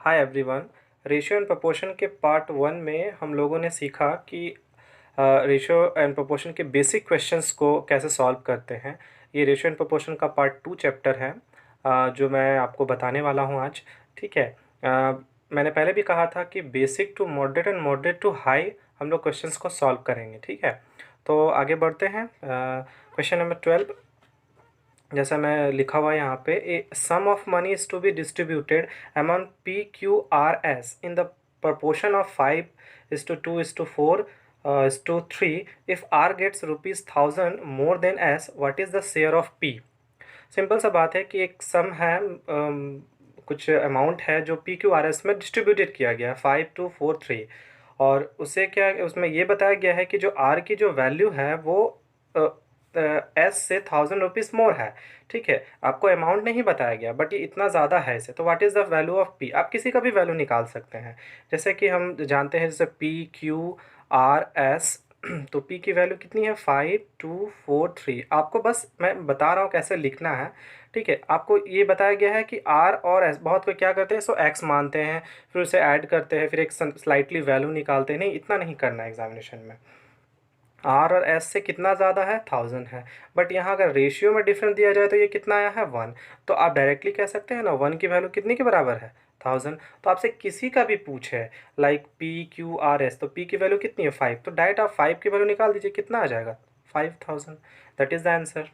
Hi everyone. Ratio and proportion के part one में हम लोगों ने सीखा कि रेशियो एंड प्रोपोर्शन के बेसिक क्वेश्चंस को कैसे सॉल्व करते हैं। ये रेशियो एंड प्रोपोर्शन का पार्ट टू चैप्टर है जो मैं आपको बताने वाला हूँ आज। ठीक है। मैंने पहले भी कहा था कि basic to moderate and moderate to high हम लोग क्वेश्चंस को सॉल्व करेंगे। ठीक है, तो आगे बढ़ते हैं। क्वेश्चन नंबर 12, जैसा मैं लिखा हुआ है यहाँ पे, a sum of money is to be distributed among P Q R S in the proportion of 5:2:4 3. If R gets ₹1,000 more than S, what is the share of P? Simple सा बात है कि एक सम है, कुछ अमाउंट है जो P Q R S में डिस्ट्रीब्यूटेड किया गया है 5:2:4 3, और उससे क्या उसमें ये बताया गया है कि जो आर की जो वैल्यू है वो एस से 1,000 रुपीज़ मोर है। ठीक है, आपको अमाउंट नहीं बताया गया बट ये इतना ज़्यादा है इसे, तो what is the value of P. आप किसी का भी वैल्यू निकाल सकते हैं, जैसे कि हम जानते हैं जैसे पी क्यू आर एस, तो पी की वैल्यू कितनी है 5:2:4 3। आपको बस मैं बता रहा हूँ कैसे लिखना है। ठीक है, आपको ये बताया गया है कि आर और एस, बहुत कोई क्या करते हैं सो एक्स मानते हैं, फिर उसे ऐड करते हैं, फिर एक स्लाइटली वैल्यू निकालते हैं। नहीं, इतना नहीं करना है एग्जामिनेशन में। आर और एस से कितना ज़्यादा है 1,000 है, बट यहाँ अगर रेशियो में डिफरेंस दिया जाए तो ये कितना आया है 1। तो आप डायरेक्टली कह सकते हैं ना 1 की वैल्यू कितने के बराबर है 1,000। तो आपसे किसी का भी पूछे like P Q R S, तो पी की वैल्यू कितनी है 5, तो डायरेक्ट आप 5 की वैल्यू निकाल दीजिए, कितना आ जाएगा 5,000। That is the answer.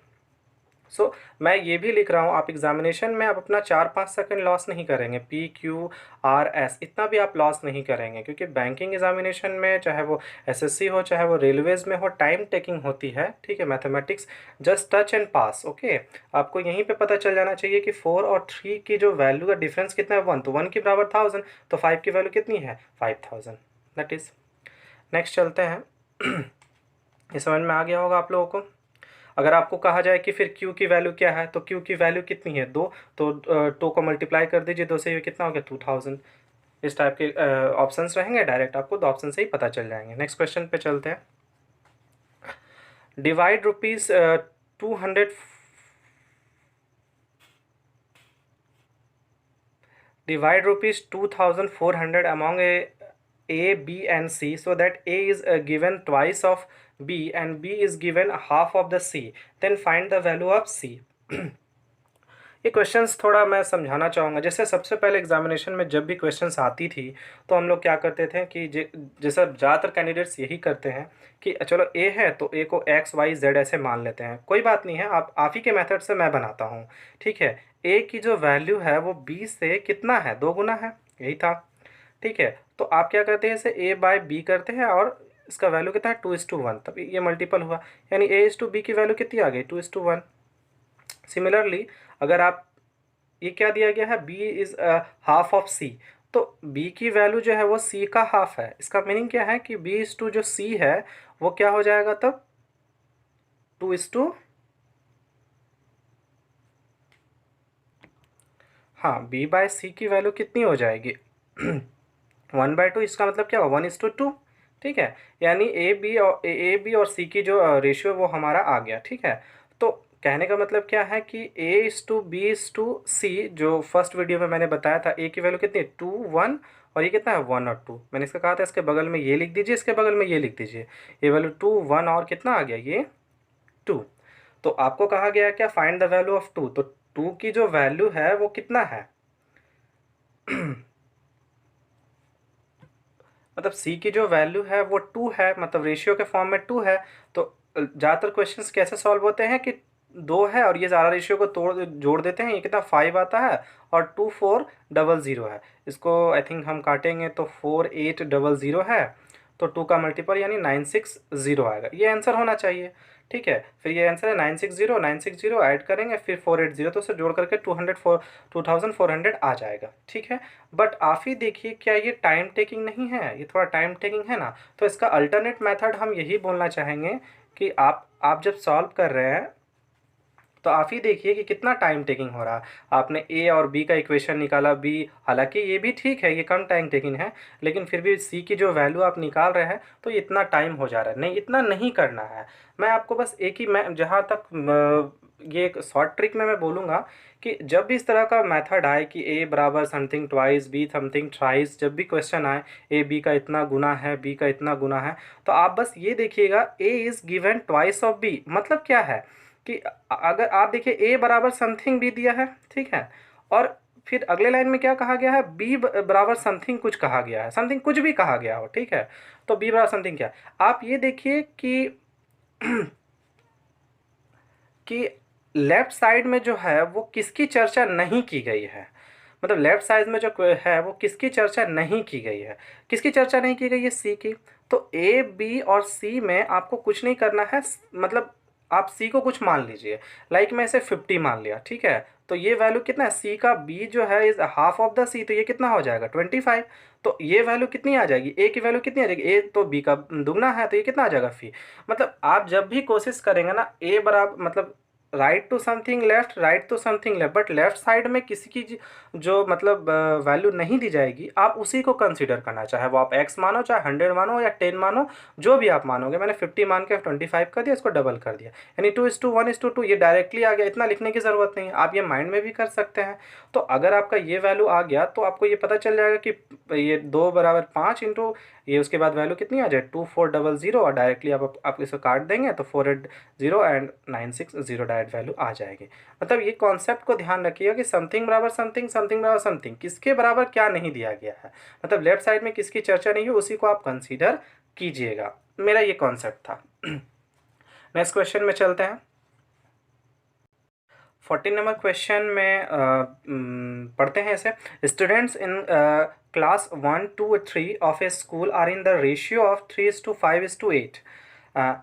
So मैं ये भी लिख रहा हूँ, आप एग्जामिनेशन में आप अपना 4-5 सेकंड लॉस नहीं करेंगे, पी क्यू आर एस इतना भी आप लॉस नहीं करेंगे, क्योंकि बैंकिंग एग्जामिनेशन में चाहे वो एसएससी हो चाहे वो रेलवेज में हो, टाइम टेकिंग होती है। ठीक है, mathematics just touch and pass. Okay, आपको यहीं पे पता चल जाना चाहिए कि 4 और 3 की जो वैल्यू का डिफरेंस कितना है 1, तो 1 की बराबर 1,000, तो 5 की वैल्यू कितनी है 5,000। That is. नेक्स्ट चलते हैं। ये समझ में आ गया होगा आप लोगों को। अगर आपको कहा जाए कि फिर q की वैल्यू क्या है, तो q की वैल्यू कितनी है 2, तो 2 को मल्टीप्लाई कर दीजिए 2 से, ये कितना हो गया 2,000। इस टाइप के ऑप्शंस रहेंगे, डायरेक्ट आपको 2 ऑप्शन से ही पता चल जाएंगे। नेक्स्ट क्वेश्चन पे चलते हैं। Divide rupees 200 divide rupees 2,400 among A, B and C, so that A is given twice of B and B is given half of the C. Then find the value of C. ये questions थोड़ा मैं समझाना चाहूँगा। जैसे सबसे पहले examination में जब भी क्वेश्चंस आती थी तो हम लोग क्या करते थे कि जैसा ज़्यादातर कैंडिडेट्स यही करते हैं कि चलो ए है तो ए को एक्स वाई जेड ऐसे मान लेते हैं। कोई बात नहीं है, आप ही के मेथड से मैं बनाता हूँ। ठीक है, ए की जो वैल्यू है वो बी से कितना है 2 गुना है, यही था। ठीक है, तो आप क्या करते हैं इसे ए बाय बी करते हैं और इसका वैल्यू कितना है 2:1, तब ये मल्टीपल हुआ, यानी ए इज टू बी की वैल्यू कितनी आ गई 2:1। सिमिलरली अगर आप, ये क्या दिया गया है b is half of c, तो b की वैल्यू जो है वो c का हाफ है। इसका मीनिंग क्या है कि b इज टू जो c है वो क्या हो जाएगा तब 2:, हाँ b बाय c की वैल्यू कितनी हो जाएगी 1/2। इसका मतलब क्या हुआ 1:2। ठीक है, यानी ए बी और सी की जो रेशियो वो हमारा आ गया। ठीक है, तो कहने का मतलब क्या है कि A:B:C, जो फर्स्ट वीडियो में मैंने बताया था ए की वैल्यू कितनी है 2, 1, और ये कितना है 1 और 2। मैंने इसका कहा था इसके बगल में ये लिख दीजिए, इसके बगल में ये लिख दीजिए, ये वैल्यू 2, 1 और कितना आ गया ये 2। तो आपको कहा गया क्या फाइंड द वैल्यू ऑफ 2, तो 2 की जो वैल्यू है वो कितना है मतलब सी की जो वैल्यू है वो 2 है, मतलब रेशियो के फॉर्म में 2 है। तो ज़्यादातर क्वेश्चंस कैसे सॉल्व होते हैं कि 2 है और ये ज़्यादा रेशियो को जोड़ देते हैं, ये कितना 5 आता है और 2,4,0,0 है। इसको आई थिंक हम काटेंगे तो 4,8,0,0 है, तो 2 का मल्टीपल यानी 960 आएगा, ये आंसर होना चाहिए। ठीक है, फिर ये आंसर है 960 ऐड करेंगे फिर 480, तो उसे जोड़ करके 2,400 आ जाएगा। ठीक है, बट आप ही देखिए क्या ये टाइम टेकिंग नहीं है, ये थोड़ा टाइम टेकिंग है ना। तो इसका अल्टरनेट मेथड हम यही बोलना चाहेंगे कि आप जब सॉल्व कर रहे हैं तो आप ही देखिए कि कितना टाइम टेकिंग हो रहा है। आपने ए और बी का इक्वेशन निकाला, बी, हालांकि ये भी ठीक है, ये कम टाइम टेकिंग है, लेकिन फिर भी सी की जो वैल्यू आप निकाल रहे हैं तो इतना टाइम हो जा रहा है। नहीं, इतना नहीं करना है। मैं आपको बस एक ही, मैं जहाँ तक ये एक शॉर्ट ट्रिक में मैं बोलूँगा कि जब भी इस तरह का मेथड आए कि ए बराबर something twice, be something thrice, जब भी क्वेश्चन आए ए बी का इतना गुना है, बी का इतना गुना है, तो आप बस ये देखिएगा A is given twice of B. मतलब क्या है कि अगर आप देखिए ए बराबर समथिंग बी दिया है, ठीक है, और फिर अगले लाइन में क्या कहा गया है, बी बराबर समथिंग कुछ कहा गया है, समथिंग कुछ भी कहा गया हो, ठीक है, तो बी बराबर समथिंग क्या है? आप ये देखिए कि लेफ्ट साइड में जो है वो किसकी चर्चा नहीं की गई है। मतलब लेफ्ट साइड में जो है वो किसकी चर्चा नहीं की गई है, किसकी चर्चा नहीं की गई है, सी की। तो ए बी और सी में आपको कुछ नहीं करना है, मतलब आप सी को कुछ मान लीजिए, लाइक मैं इसे 50 मान लिया, ठीक है, तो ये वैल्यू कितना है, सी का बी जो है इज हाफ ऑफ द सी, तो ये कितना हो जाएगा 25। तो ये वैल्यू कितनी आ जाएगी, ए की वैल्यू कितनी आ जाएगी, ए तो बी का दुगना है, तो ये कितना आ जाएगा फी। मतलब आप जब भी कोशिश करेंगे ना, ए बराबर मतलब right to something left, right to something left, but left side में किसी की जो मतलब वैल्यू नहीं दी जाएगी, आप उसी को कंसीडर करना, चाहे वो आप x मानो, चाहे 100 मानो या 10 मानो, जो भी आप मानोगे। मैंने 50 मान के 25 कर दिया, इसको डबल कर दिया, यानी 2:1:2, ये डायरेक्टली आ गया, इतना लिखने की ज़रूरत नहीं है, आप ये माइंड में भी कर सकते हैं। तो अगर आपका ये वैल्यू आ गया तो आपको ये पता चल जाएगा कि ये 2 बराबर 5 इंटू ये, उसके बाद वैल्यू कितनी आ जाए 2400, और डायरेक्टली आप इसको काट देंगे तो 480 एंड 960 डायरेक्ट वैल्यू आ जाएगी। मतलब ये कॉन्सेप्ट को ध्यान रखिएगा कि समथिंग बराबर समथिंग, समथिंग बराबर समथिंग, किसके बराबर क्या नहीं दिया गया है, मतलब लेफ्ट साइड में किसकी चर्चा नहीं है उसी को आप कंसीडर कीजिएगा। मेरा ये कॉन्सेप्ट था। नेक्स्ट क्वेश्चन में चलते हैं। 14 नंबर क्वेश्चन में पढ़ते हैं इसे। स्टूडेंट्स इन क्लास 1, 2 और 3 of a school are in the ratio of 3:5:8,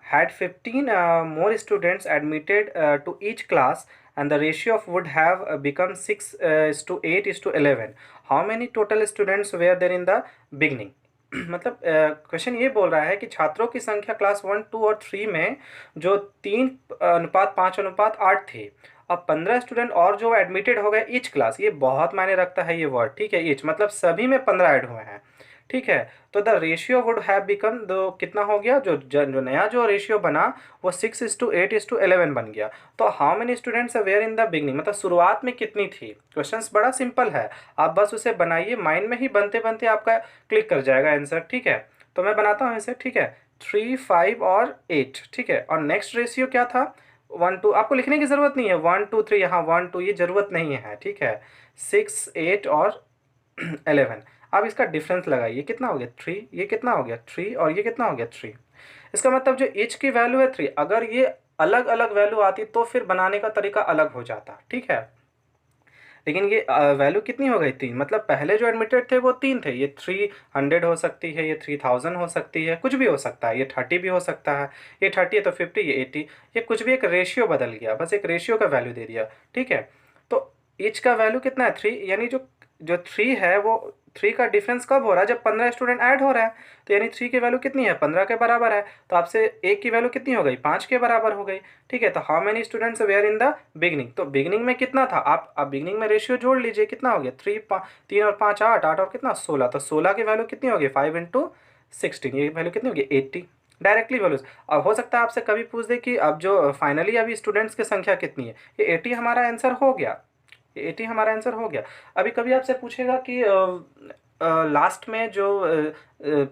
had 15 more students admitted to each class, and the ratio of would have become 6:8:11. How many total students were there in the beginning? मतलब question ये बोल रहा है कि छात्रों की संख्या class 1, 2 और 3 में जो 3:5:8 थे, अब 15 स्टूडेंट और जो एडमिटेड हो गए ईच क्लास, ये बहुत मायने रखता है ये वर्ड, ठीक है, ईच मतलब सभी में 15 ऐड हुए हैं, ठीक है। तो the ratio would have become, दो कितना हो गया, जो नया जो रेशियो बना वो 6:8:11 बन गया। तो how many students were in the beginning, मतलब शुरुआत में कितनी थी। क्वेश्चन बड़ा सिंपल है, आप बस उसे बनाइए, माइंड में ही बनते बनते आपका क्लिक कर जाएगा आंसर, ठीक है। तो मैं बनाता हूँ इसे, ठीक है, 3, 5 और 8, ठीक है, और नेक्स्ट रेशियो क्या था 1, 2, आपको लिखने की ज़रूरत नहीं है, 1, 2, 3, यहाँ 1, 2 ये ज़रूरत नहीं है, ठीक है, 6, 8 और 11। अब इसका डिफरेंस लगाइए, कितना हो गया 3, ये कितना हो गया 3, और ये कितना हो गया 3। इसका मतलब जो एच की वैल्यू है 3, अगर ये अलग अलग वैल्यू आती तो फिर बनाने का तरीका अलग हो जाता, ठीक है, लेकिन ये वैल्यू कितनी हो गई 3, मतलब पहले जो एडमिटेड थे वो 3 थे, ये 300 हो सकती है, ये 3000 हो सकती है, कुछ भी हो सकता है, ये 30 भी हो सकता है, ये 30 है तो 50, ये 80, ये कुछ भी एक रेशियो बदल गया, बस एक रेशियो का वैल्यू दे दिया, ठीक है। तो एच का वैल्यू कितना है 3, यानी जो जो 3 है वो 3 का डिफरेंस कब हो रहा है, जब 15 स्टूडेंट ऐड हो रहा है, तो यानी 3 की वैल्यू कितनी है 15 के बराबर है, तो आपसे एक की वैल्यू कितनी हो गई 5 के बराबर हो गई, ठीक है। तो how many students were in the beginning, तो बिगनिंग में कितना था, आप बिगनिंग में रेशियो जोड़ लीजिए, कितना हो गया 3 और 5 8, 8 और कितना 16, तो 16 की वैल्यू कितनी होगी 5 × 16, ये वैल्यू कितनी होगी 80, डायरेक्टली वैल्यूज। अब हो सकता है आपसे कभी पूछ दे कि अब जो फाइनली अभी स्टूडेंट्स की संख्या कितनी है, ये 80 हमारा आंसर हो गया, ये 80 हमारा आंसर हो गया। अभी कभी आपसे पूछेगा कि लास्ट में जो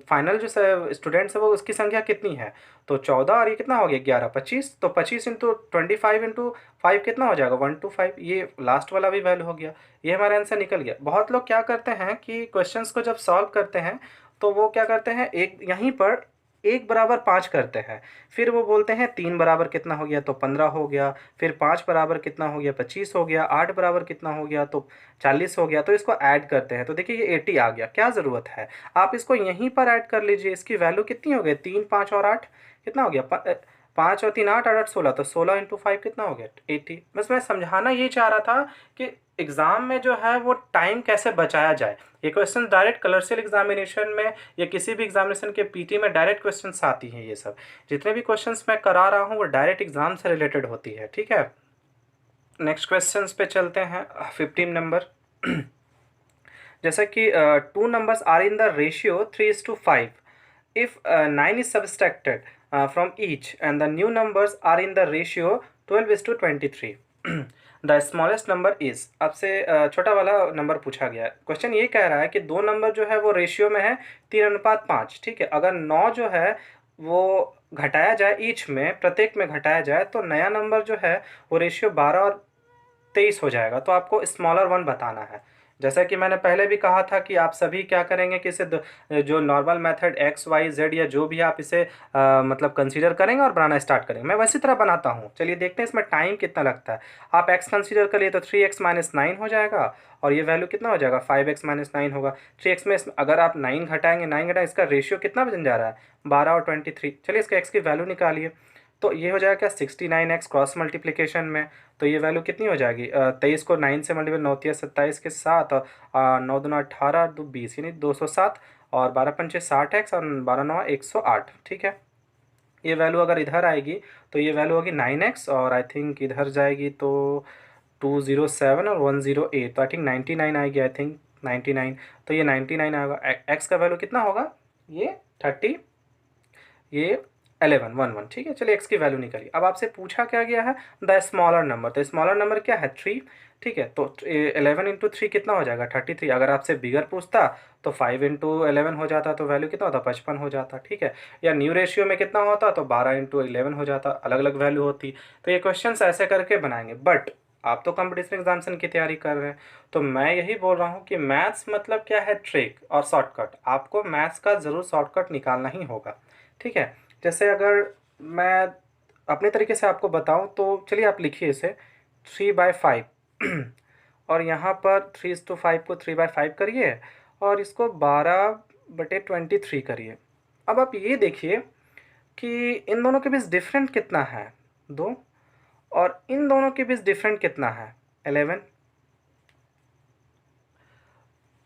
फाइनल जो स्टूडेंट्स है वो उसकी संख्या कितनी है, तो 14 और ये कितना हो गया 11, 25, तो 25 इंटू 25 इंटू 5 कितना हो जाएगा 125, ये लास्ट वाला भी वैल्यू हो गया, ये हमारा आंसर निकल गया। बहुत लोग क्या करते हैं कि क्वेश्चंस को जब सॉल्व करते हैं तो वो क्या करते हैं, एक यहीं पर 1 बराबर 5 करते हैं, फिर वो बोलते हैं 3 बराबर कितना हो गया तो 15 हो गया, फिर 5 बराबर कितना हो गया 25 हो गया, 8 बराबर कितना हो गया तो 40 हो गया, तो इसको ऐड करते हैं, तो देखिए ये 80 आ गया, क्या ज़रूरत है, आप इसको यहीं पर ऐड कर लीजिए, इसकी वैल्यू कितनी हो गई 3, 5 और 8 कितना हो गया 5 और 3 8, 8 8 16, तो 16 इंटू 5 कितना हो गया 80। बस मैं समझाना ये चाह रहा था कि एग्ज़ाम में जो है वो टाइम कैसे बचाया जाए। ये क्वेश्चन डायरेक्ट कलर्शियल एग्जामिनेशन में या किसी भी एग्जामिनेशन के पीटी में डायरेक्ट क्वेश्चंस आती हैं, ये सब जितने भी क्वेश्चंस मैं करा रहा हूँ वो डायरेक्ट एग्जाम से रिलेटेड होती है, ठीक है। नेक्स्ट क्वेश्चंस पे चलते हैं। 15 नंबर जैसा कि 2 numbers are in the ratio 3:5, if 9 is subtracted from each and the new numbers are in the ratio 12:23। The smallest number is, आपसे छोटा वाला नंबर पूछा गया है। क्वेश्चन ये कह रहा है कि दो नंबर जो है वो रेशियो में है 3:5, ठीक है। अगर 9 जो है वो घटाया जाए, ईच में प्रत्येक में घटाया जाए, तो नया नंबर जो है वो रेशियो 12 और 23 हो जाएगा। तो आपको स्मॉलर वन बताना है। जैसा कि मैंने पहले भी कहा था कि आप सभी क्या करेंगे कि इसे जो normal method X Y Z या जो भी आप इसे मतलब कंसीडर करेंगे और बनाना स्टार्ट करेंगे। मैं वैसी तरह बनाता हूँ। चलिए देखते हैं इसमें टाइम कितना लगता है। आप एक्स कंसीडर करिए तो 3x-9 हो जाएगा, और ये वैल्यू कितना हो जाएगा 5x-9 होगा। 3x में अगर आप 9 घटाएंगे, 9 घटाएं, इसका रेशियो कितना बन जा रहा है 12 और 23। चलिए इसका x की वैल्यू निकालिए। तो ये हो जाएगा क्या 69x क्रॉस मल्टीप्लिकेशन में। तो ये वैल्यू कितनी हो जाएगी 23 को 9 से मल्टीपल, 9×3=27 के साथ, और 9×2=18, 2=20 यानी 207, और 12×5=60x, और 12×9=108, ठीक है। ये वैल्यू अगर इधर आएगी तो ये वैल्यू होगी 9x, और आई थिंक इधर जाएगी तो 207 और 108, तो आई थिंक 99 आएगी, आई थिंक 99। तो ये 99 आएगा। x का वैल्यू कितना होगा ये 30, ये 11, ठीक है। चलिए x की वैल्यू निकालिए। अब आपसे पूछा क्या गया है द स्मॉलर नंबर, तो स्मॉलर नंबर क्या है 3, ठीक है। तो 11 × 3 कितना हो जाएगा 33। अगर आपसे बिगर पूछता तो 5 × 11 हो जाता, तो वैल्यू कितना होता 55 हो जाता, ठीक है। या न्यू रेशियो में कितना होता तो 12 × 11 हो जाता, अलग अलग वैल्यू होती। तो ये क्वेश्चन ऐसे करके बनाएंगे। बट आप तो कंपटीशन एग्जामिनेशन की तैयारी कर रहे हैं, तो मैं यही बोल रहा हूँ कि मैथ्स मतलब क्या है ट्रिक और शॉर्टकट। आपको मैथ्स का ज़रूर शॉर्टकट निकालना ही होगा, ठीक है। जैसे अगर मैं अपने तरीके से आपको बताऊं तो चलिए आप लिखिए इसे 3/5 और यहाँ पर 3:5 को 3/5 करिए, और इसको 12/23 करिए। अब आप ये देखिए कि इन दोनों के बीच डिफरेंट कितना है 2, और इन दोनों के बीच डिफरेंट कितना है 11।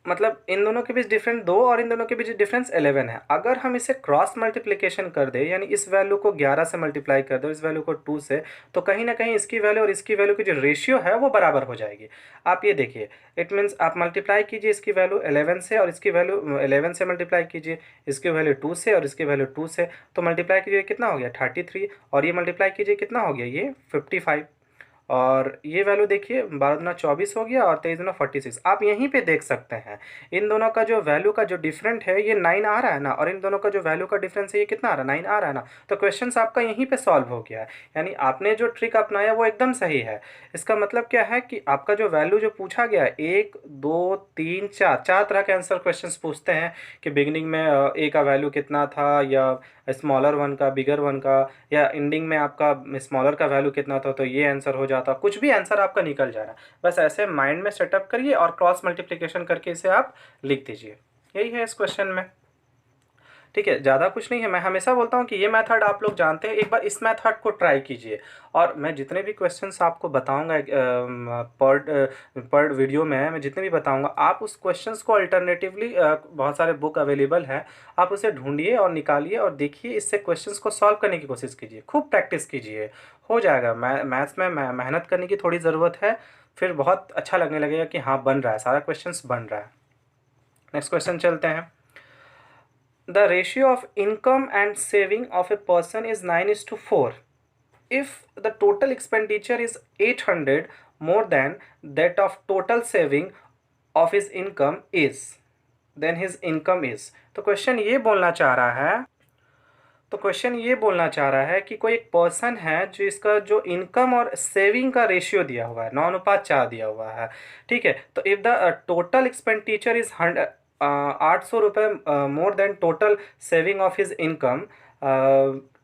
मतलब इन दोनों के बीच डिफरेंस 2 और इन दोनों के बीच डिफरेंस 11 है। अगर हम इसे क्रॉस मल्टीप्लिकेशन कर दे, यानी इस वैल्यू को 11 से मल्टीप्लाई कर दो, इस वैल्यू को 2 से, तो कहीं ना कहीं इसकी वैल्यू और इसकी वैल्यू की जो रेशियो है वो बराबर हो जाएगी। आप ये देखिए, इट मीन्स आप मल्टीप्लाई कीजिए इसकी वैल्यू 11 से, और इसकी वैल्यू 11 से मल्टीप्लाई कीजिए इसकी वैल्यू 2 से, और इसकी वैल्यू 2 से, तो मल्टीप्लाई कीजिए कितना हो गया 33, और ये मल्टीप्लाई कीजिए कितना हो गया ये 55, और ये वैल्यू देखिए 12×24 हो गया, और 23×46। आप यहीं पे देख सकते हैं इन दोनों का जो वैल्यू का जो डिफरेंट है ये 9 आ रहा है ना, और इन दोनों का जो वैल्यू का डिफरेंस है ये कितना आ रहा है 9 आ रहा है ना। तो क्वेश्चन आपका यहीं पे सॉल्व हो गया है। यानी आपने जो ट्रिक अपनाया वो एकदम सही है। इसका मतलब क्या है कि आपका जो वैल्यू जो पूछा गया है 1, 2, 3, 4, 4 तरह के आंसर क्वेश्चन पूछते हैं कि बिगिनिंग में ए का वैल्यू कितना था, या स्मॉलर वन का, बिगर वन का, या एंडिंग में आपका स्मॉलर का वैल्यू कितना था, तो ये आंसर हो जाता। कुछ भी आंसर आपका निकल जा रहा है, बस ऐसे माइंड में सेटअप करिए और क्रॉस मल्टीप्लिकेशन करके इसे आप लिख दीजिए। यही है इस क्वेश्चन में, ठीक है। ज़्यादा कुछ नहीं है। मैं हमेशा बोलता हूँ कि ये मेथड आप लोग जानते हैं, एक बार इस मेथड को ट्राई कीजिए। और मैं जितने भी क्वेश्चंस आपको बताऊँगा पर वीडियो में मैं जितने भी बताऊँगा, आप उस क्वेश्चंस को अल्टरनेटिवली बहुत सारे बुक अवेलेबल हैं, आप उसे ढूंढिए और निकालिए और देखिए, इससे क्वेश्चंस को सॉल्व करने की कोशिश कीजिए, खूब प्रैक्टिस कीजिए, हो जाएगा। मैथ्स में मेहनत करने की थोड़ी ज़रूरत है, फिर बहुत अच्छा लगने लगेगा कि हाँ बन रहा है, सारा क्वेश्चंस बन रहा है। नेक्स्ट क्वेश्चन चलते हैं। The ratio of income and saving of a person is 9:4. If the total expenditure is 800 more than that of total saving of his income is, then his income is. तो question ये बोलना चाह रहा है, कि कोई एक पर्सन है जो इसका जो इनकम और सेविंग का रेशियो दिया हुआ है 9:4 दिया हुआ है, ठीक है। तो if the total expenditure is 800 रुपये more than total saving of his income,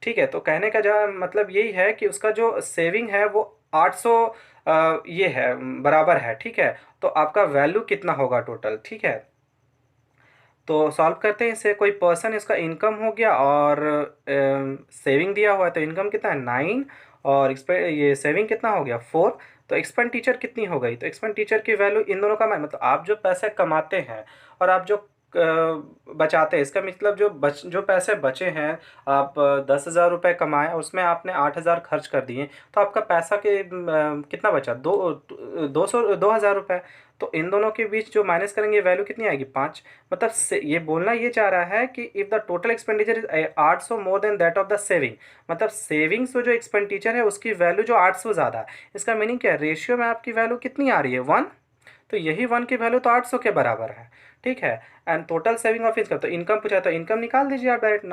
ठीक है। तो कहने का जो मतलब यही है कि उसका जो सेविंग है वो 800 ये है बराबर है, ठीक है। तो आपका वैल्यू कितना होगा टोटल, ठीक है। तो सॉल्व करते हैं इसे। कोई पर्सन, इसका इनकम हो गया और सेविंग दिया हुआ है, तो इनकम कितना है 9, और ये सेविंग कितना हो गया 4। तो एक्सपेंडिचर कितनी हो गई, तो एक्सपेंडिचर की वैल्यू इन दोनों का मतलब आप जो पैसे कमाते हैं और आप जो बचाते हैं, इसका मतलब जो पैसे बचे हैं, आप 10,000 रुपये कमाए, उसमें आपने 8,000 खर्च कर दिए, तो आपका पैसा कितना बचा ₹2000। तो इन दोनों के बीच जो माइनस करेंगे वैल्यू कितनी आएगी 5। मतलब ये बोलना ये चाह रहा है कि if the total expenditure is 800 more than that of the saving, मतलब सेविंग्स जो एक्सपेंडिचर है उसकी वैल्यू जो 800 ज़्यादा है। इसका मीनिंग क्या है, रेशियो में आपकी वैल्यू कितनी आ रही है 1, तो यही 1 की वैल्यू तो 800 के बराबर है। ठीक है। And total saving of income, तो इनकम पूछा तो इनकम निकाल दीजिए आप डायरेक्ट।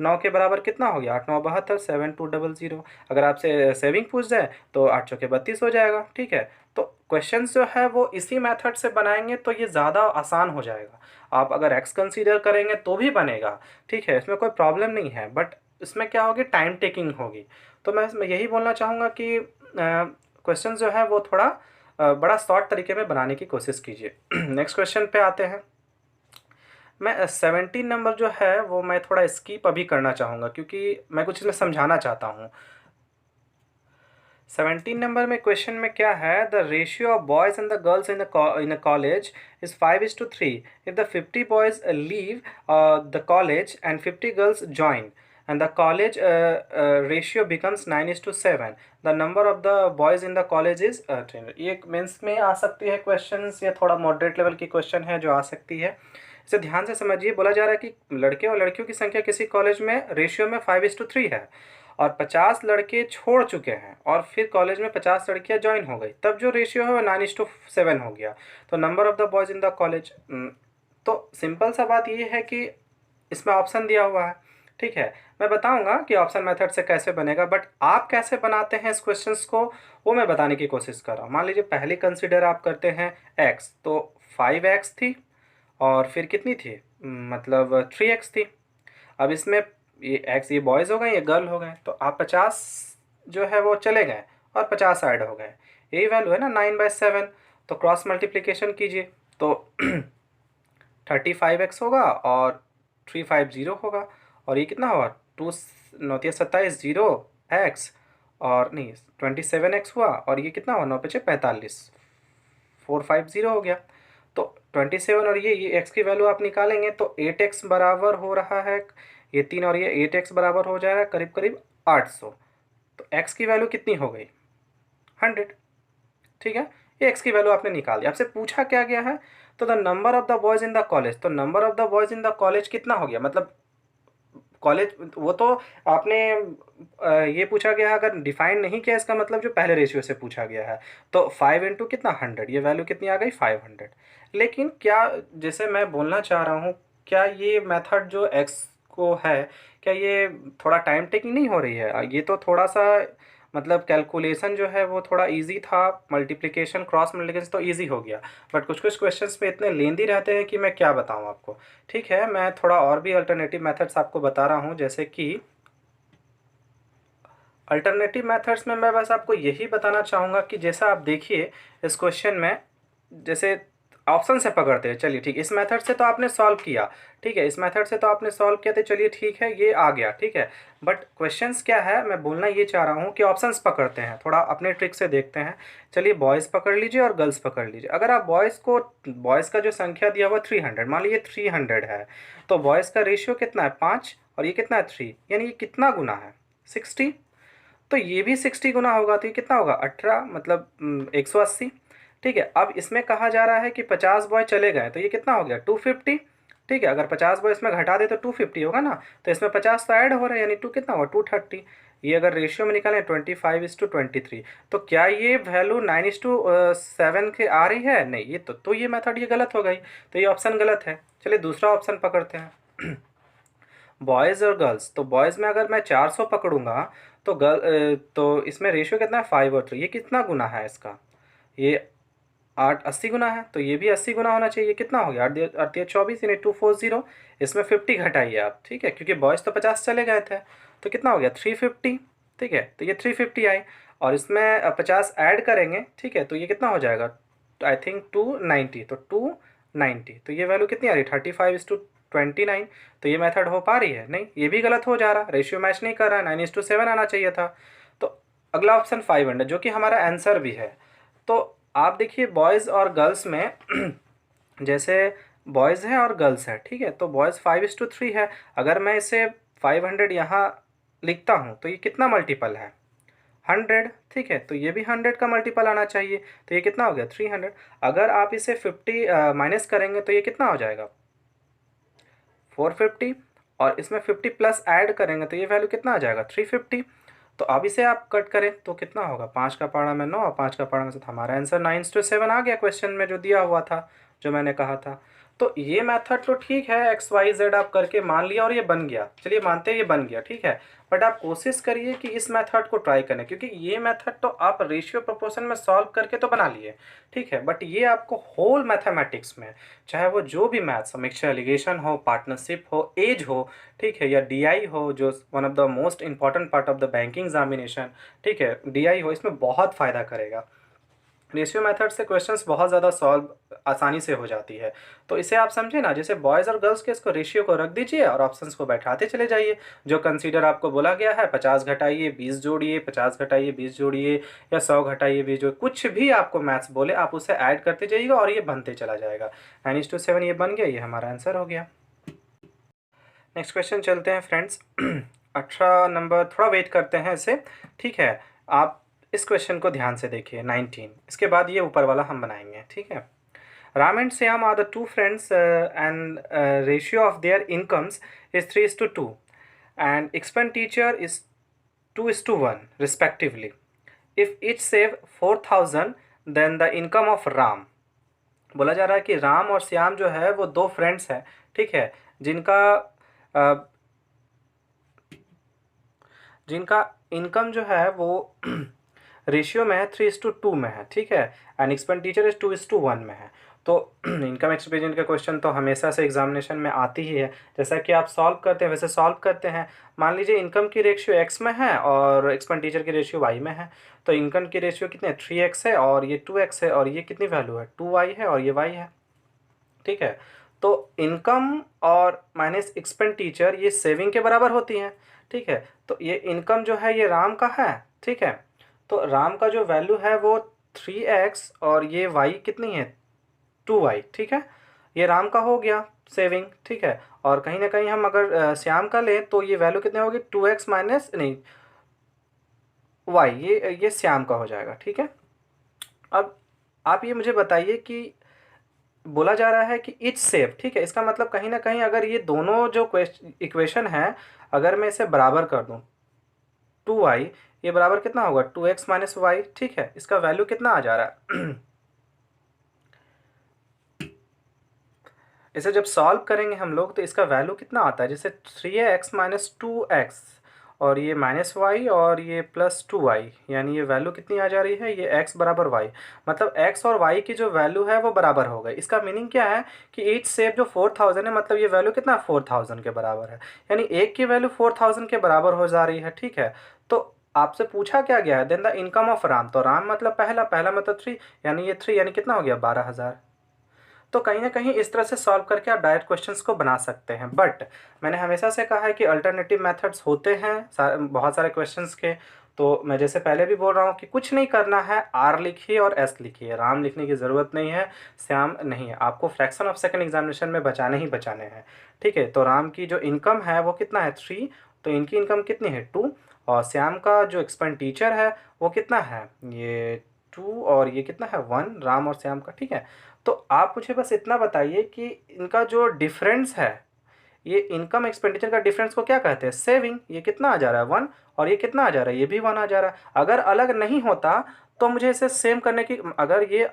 9 के बराबर कितना हो गया, 8 9 72, 7200। अगर आपसे सेविंग पूछ जाए तो 8 चौके 32 हो जाएगा। ठीक है। तो क्वेश्चन जो है वो इसी मेथड से बनाएंगे तो ये ज़्यादा आसान हो जाएगा। आप अगर एक्स कंसीडर करेंगे तो भी बनेगा। ठीक है, इसमें कोई प्रॉब्लम नहीं है, बट इसमें क्या होगी, टाइम टेकिंग होगी। तो मैं इसमें यही बोलना चाहूँगा कि क्वेश्चन जो है वो थोड़ा बड़ा शॉर्ट तरीके में बनाने की कोशिश कीजिए। नेक्स्ट क्वेश्चन पे आते हैं। मैं 17 नंबर जो है वो मैं थोड़ा स्किप अभी करना चाहूँगा क्योंकि मैं कुछ इसमें समझाना चाहता हूँ। 17 नंबर में क्वेश्चन में क्या है, the ratio of boys and the girls in a college is 5:3। If the 50 boys leave the college and 50 girls join and the college ratio becomes 9:7, the number of the boys in the college is 10। ये mains में आ सकती है questions, या थोड़ा moderate level की question है जो आ सकती है। इसे ध्यान से समझिए। बोला जा रहा है कि लड़के और लड़कियों की संख्या किसी कॉलेज में रेशियो में 5:3 है और 50 लड़के छोड़ चुके हैं और फिर कॉलेज में 50 लड़कियां ज्वाइन हो गई, तब जो रेशियो है वो 9:7 हो गया। तो number of the boys in the college, तो सिंपल सा बात ये है कि इसमें ऑप्शन दिया हुआ है। ठीक है, मैं बताऊंगा कि ऑप्शन मेथड से कैसे बनेगा, बट आप कैसे बनाते हैं इस क्वेश्चंस को वो मैं बताने की कोशिश कर रहा हूँ। मान लीजिए पहले कंसिडर आप करते हैं x, तो 5x थी और फिर कितनी थी, मतलब 3x थी। अब इसमें ये x, ये बॉयज़ हो गए, ये गर्ल हो गए, तो आप 50 जो है वो चले गए और 50 ऐड हो गए। यही वैल्यू है ना 9/7। तो क्रॉस मल्टीप्लिकेशन कीजिए तो 35x होगा और 350 होगा, और ये कितना होगा 2 9 27 0x, और नहीं 27x हुआ, और ये कितना हुआ 9 5 45 450 हो गया। तो 27 और ये x की वैल्यू आप निकालेंगे तो 8x बराबर हो रहा है, ये 3 और ये 8x बराबर हो जाएगा करीब करीब 800। तो x की वैल्यू कितनी हो गई 100। ठीक है, ये x की वैल्यू आपने निकाल दी। आपसे पूछा क्या गया है, तो the number of the boys in the college, तो number of the boys in the college कितना हो गया, मतलब कॉलेज, वो तो आपने ये पूछा गया है, अगर डिफाइन नहीं किया इसका मतलब जो पहले रेशियो से पूछा गया है। तो 5 इंटू कितना 100, ये वैल्यू कितनी आ गई 500। लेकिन क्या, जैसे मैं बोलना चाह रहा हूँ, क्या ये मेथड जो एक्स को है, क्या ये थोड़ा टाइम टेकिंग नहीं हो रही है, ये तो थोड़ा सा मतलब कैलकुलेशन जो है वो थोड़ा इजी था, मल्टीप्लिकेशन क्रॉस मल्टीप्लिकेशन तो इजी हो गया, बट कुछ कुछ क्वेश्चंस पे इतने लेंदी रहते हैं कि मैं क्या बताऊं आपको। ठीक है, मैं थोड़ा और भी अल्टरनेटिव मेथड्स आपको बता रहा हूं, जैसे कि अल्टरनेटिव मेथड्स में मैं बस आपको यही बताना चाहूँगा कि जैसा आप देखिए इस क्वेश्चन में, जैसे ऑप्शन से पकड़ते हैं। चलिए ठीक, इस मेथड से तो आपने सॉल्व किया। ठीक है, इस मेथड से तो आपने सॉल्व किया, तो चलिए ठीक है, ये आ गया। ठीक है, बट क्वेश्चंस क्या है, मैं बोलना ये चाह रहा हूँ कि ऑप्शंस पकड़ते हैं, थोड़ा अपने ट्रिक से देखते हैं। चलिए बॉयज़ पकड़ लीजिए और गर्ल्स पकड़ लीजिए। अगर आप बॉयज़ का जो संख्या दिया हुआ 300, मान लीजिए 300 है, तो बॉयज़ का रेशियो कितना है 5 और ये कितना है 3, यानी ये कितना गुना है 60। तो ये भी 60 गुना होगा, तो ये कितना होगा 18, मतलब 180। ठीक है, अब इसमें कहा जा रहा है कि 50 बॉय चले गए, तो ये कितना हो गया 250। ठीक है, अगर 50 बॉय इसमें घटा दे तो 250 होगा ना, तो इसमें 50 तो ऐड हो रहा है, यानी 2 कितना होगा 230। ये अगर रेशियो में निकालें 25:23, तो क्या ये वैल्यू 9:7 के आ रही है, नहीं, ये तो ये मेथड ये गलत हो गई, तो ये ऑप्शन गलत है। चलिए दूसरा ऑप्शन पकड़ते हैं। बॉयज़ और गर्ल्स, तो बॉयज़ में अगर मैं 400 पकड़ूंगा तो तो इसमें रेशियो कितना है 5 और 3, ये कितना गुना है इसका, ये 80 गुना है, तो ये भी 80 गुना होना चाहिए। कितना हो गया 8 यानी 240। इसमें 50 घटाइए आप। ठीक है, क्योंकि बॉयज़ तो 50 चले गए थे, तो कितना हो गया 350। ठीक है, तो ये 350 आई, और इसमें 50 ऐड करेंगे। ठीक है, तो ये कितना हो जाएगा, आई थिंक 290, तो 290, तो ये वैल्यू कितनी आ रही है 35:29। तो ये मेथड हो पा रही है, नहीं, ये भी गलत हो जा रहा, रेशियो मैच नहीं कर रहा है, 9:7 आना चाहिए था। तो अगला ऑप्शन 500 जो कि हमारा आंसर भी है। तो आप देखिए बॉयज़ और गर्ल्स में जैसे बॉयज़ हैं और गर्ल्स हैं। ठीक है, तो बॉयज़ 5:3 है, अगर मैं इसे 500 यहाँ लिखता हूँ तो ये कितना मल्टीपल है 100, ठीक है, तो ये भी 100 का मल्टीपल आना चाहिए, तो ये कितना हो गया 300। अगर आप इसे 50 माइनस करेंगे तो ये कितना हो जाएगा 450, और इसमें 50 प्लस ऐड करेंगे तो ये वैल्यू कितना आ जाएगा 350। तो अब इसे आप कट करें तो कितना होगा, 5 का पारा में 9 और 5 का पारा में 7, हमारा आंसर 9:7 आ गया क्वेश्चन में जो दिया हुआ था, जो मैंने कहा था। तो ये मेथड तो ठीक है, एक्स वाई जेड आप करके मान लिया और ये बन गया, चलिए मानते हैं ये बन गया, ठीक है। बट आप कोशिश करिए कि इस मेथड को ट्राई करें, क्योंकि ये मेथड तो आप रेशियो प्रोपोर्शन में सॉल्व करके तो बना लिए, ठीक है, बट ये आपको होल मैथमेटिक्स में, चाहे वो जो भी मैथ्स, मिक्सचर एलिगेशन हो, पार्टनरशिप हो, एज हो, ठीक है, या डीआई हो जो one of the most important part of the banking examination, ठीक है, डीआई हो, इसमें बहुत फ़ायदा करेगा। रेशियो मेथड से क्वेश्चंस बहुत ज़्यादा सॉल्व आसानी से हो जाती है। तो इसे आप समझे ना, जैसे बॉयज़ और गर्ल्स के इसको रेशियो को रख दीजिए और ऑप्शंस को बैठाते चले जाइए। जो कंसीडर आपको बोला गया है 50 घटाइए 20 जोड़िए, 50 घटाइए 20 जोड़िए, या 100 घटाइए 20 जोड़िए, कुछ भी आपको मैथ्स बोले आप उसे ऐड करते जाइएगा और ये बनते चला जाएगा। 9:7 ये बन गया, ये हमारा आंसर हो गया। नेक्स्ट क्वेश्चन चलते हैं फ्रेंड्स। 18 नंबर, थोड़ा वेट करते हैं इसे, ठीक है। आप इस क्वेश्चन को ध्यान से देखिए, 19, इसके बाद ये ऊपर वाला हम बनाएंगे, ठीक है। Ram and Shyam are the two friends and ratio of their incomes is 3:2 and expenditure is 2:1 respectively. If each save 4,000 then the income of Ram. बोला जा रहा है कि राम और श्याम जो है वो दो फ्रेंड्स हैं, ठीक है, जिनका जिनका इनकम जो है वो रेशियो में है 3:2 में है, ठीक है, एंड एक्सपेंडिचर इज 2:1 में है। तो इनकम एक्सपेंडिचर का क्वेश्चन तो हमेशा से एग्जामिनेशन में आती ही है, जैसा कि आप सॉल्व करते हैं वैसे सॉल्व करते हैं। मान लीजिए इनकम की रेशियो एक्स में है और एक्सपेंडिचर की रेशियो वाई में है, तो इनकम की रेशियो कितनी है 3x है और ये 2x है, और ये कितनी वैल्यू है 2y है और ये y है, ठीक है। तो इनकम और माइनस एक्सपेंडिचर ये सेविंग के बराबर होती हैं, ठीक है। तो ये इनकम जो है ये राम का है, ठीक है, तो राम का जो वैल्यू है वो 3x और ये y कितनी है 2y, ठीक है, ये राम का हो गया सेविंग, ठीक है। और कहीं ना कहीं हम अगर श्याम का लें तो ये वैल्यू कितनी होगी 2x माइनस नहीं y, ये श्याम का हो जाएगा, ठीक है। अब आप ये मुझे बताइए कि बोला जा रहा है कि इच सेव, ठीक है, इसका मतलब कहीं ना कहीं अगर ये दोनों जो इक्वेशन है, अगर मैं इसे बराबर कर दूं 2y, ये बराबर कितना होगा 2x माइनस वाई, ठीक है, इसका वैल्यू कितना आ जा रहा है इसे जब सॉल्व करेंगे हम लोग तो इसका वैल्यू कितना आता है, जैसे 3x माइनस 2x और ये माइनस वाई और ये प्लस 2y, यानी ये वैल्यू कितनी आ जा रही है, ये x बराबर y, मतलब x और y की जो वैल्यू है वो बराबर हो गई। इसका मीनिंग क्या है कि ईच सेव जो 4,000 है, मतलब ये वैल्यू कितना 4,000 के बराबर है, यानी एक की वैल्यू 4,000 के बराबर हो जा रही है, ठीक है। तो आपसे पूछा क्या गया है, then the income of Ram, तो राम मतलब पहला, पहला मतलब 3, यानी ये 3 यानी कितना हो गया 12,000। तो कहीं ना कहीं इस तरह से सॉल्व करके आप डायरेक्ट क्वेश्चंस को बना सकते हैं, बट मैंने हमेशा से कहा है कि अल्टरनेटिव मेथड्स होते हैं बहुत सारे क्वेश्चंस के। तो मैं जैसे पहले भी बोल रहा हूँ कि कुछ नहीं करना है, आर लिखिए और एस लिखिए, राम लिखने की ज़रूरत नहीं है, श्याम नहीं है, आपको फ्रैक्शन ऑफ सेकंड एग्जामिनेशन में बचाने ही बचाने हैं, ठीक है। तो राम की जो इनकम है वो कितना है 3, तो इनकी इनकम कितनी है 2, और श्याम का जो एक्सपेंडिचर है वो कितना है ये 2 और ये कितना है 1, राम और श्याम का, ठीक है। तो आप मुझे बस इतना बताइए कि इनका जो डिफरेंस है, ये इनकम एक्सपेंडिचर का डिफरेंस को क्या कहते हैं, सेविंग। ये कितना आ जा रहा है 1 और ये कितना आ जा रहा है, ये भी 1 आ जा रहा है। अगर अलग नहीं होता तो मुझे इसे सेम करने की, अगर ये